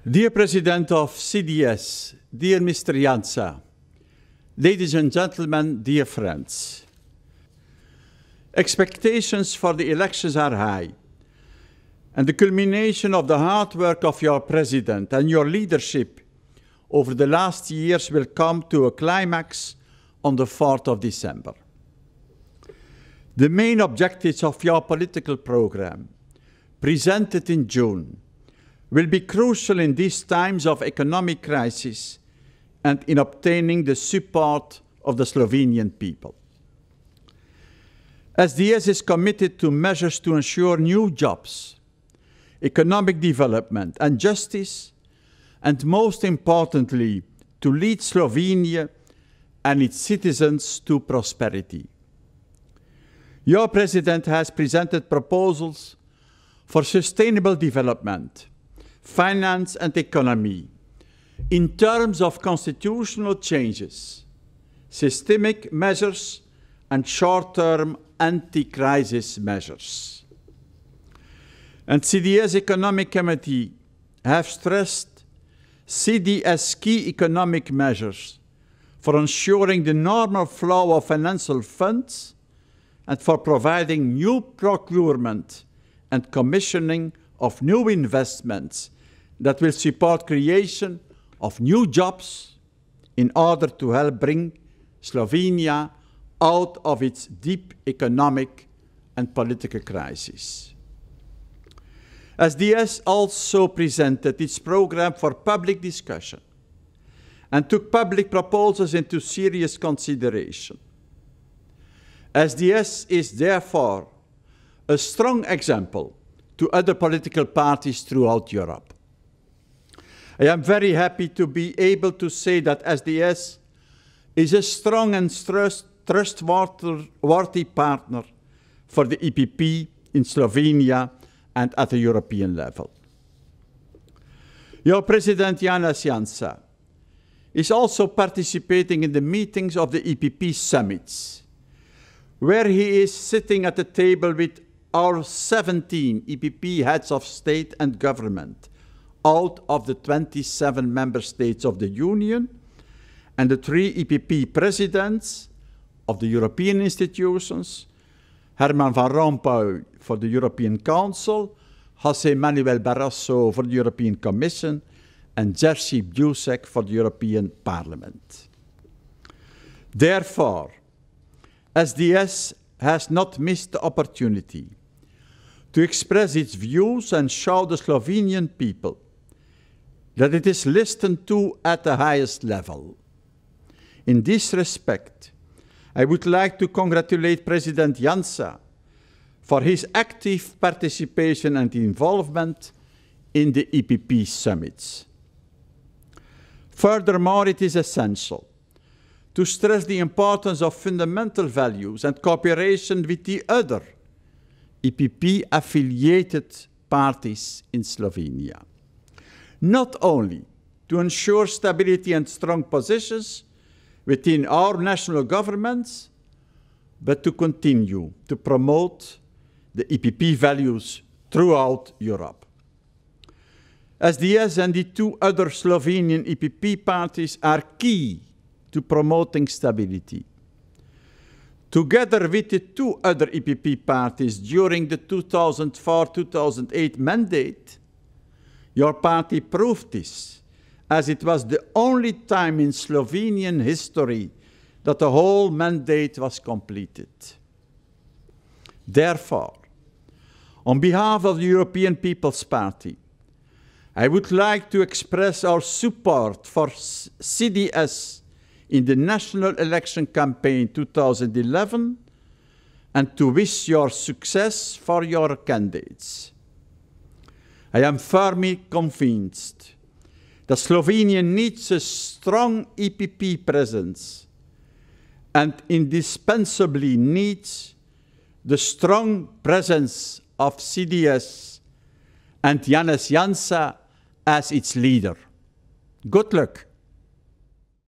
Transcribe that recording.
Dear President of CDS, dear Mr. Jansa, ladies and gentlemen, dear friends, expectations for the elections are high, and the culmination of the hard work of your President and your leadership over the last years will come to a climax on the 4th of December. The main objectives of your political program, presented in June, will be crucial in these times of economic crisis and in obtaining the support of the Slovenian people. SDS is committed to measures to ensure new jobs, economic development and justice, and most importantly, to lead Slovenia and its citizens to prosperity. Your President has presented proposals for sustainable development, finance and economy, in terms of constitutional changes, systemic measures and short-term anti-crisis measures. And CDS Economic Committee have stressed CDS key economic measures for ensuring the normal flow of financial funds and for providing new procurement and commissioning of new investments that will support creation of new jobs in order to help bring Slovenia out of its deep economic and political crisis. SDS also presented its program for public discussion and took public proposals into serious consideration. SDS is therefore a strong example to other political parties throughout Europe. I am very happy to be able to say that SDS is a strong and trustworthy partner for the EPP in Slovenia and at the European level. Your President Janez Janša is also participating in the meetings of the EPP summits, where he is sitting at the table with our 17 EPP heads of state and government out of the 27 member states of the Union, and the 3 EPP presidents of the European institutions, Herman Van Rompuy for the European Council, José Manuel Barroso for the European Commission, and Jerzy Buzek for the European Parliament. Therefore, SDS has not missed the opportunity to express its views and show the Slovenian people that it is listened to at the highest level. In this respect, I would like to congratulate President Janša for his active participation and involvement in the EPP summits. Furthermore, it is essential to stress the importance of fundamental values and cooperation with the other EPP-affiliated parties in Slovenia, not only to ensure stability and strong positions within our national governments, but to continue to promote the EPP values throughout Europe. SDS and the 2 other Slovenian EPP parties are key to promoting stability. Together with the 2 other EPP parties during the 2004-2008 mandate, your party proved this, as it was the only time in Slovenian history that the whole mandate was completed. Therefore, on behalf of the European People's Party, I would like to express our support for CDS in the national election campaign 2011 and to wish your success for your candidates. I am firmly convinced that Slovenia needs a strong EPP presence and indispensably needs the strong presence of CDS and Janez Janša as its leader. Good luck.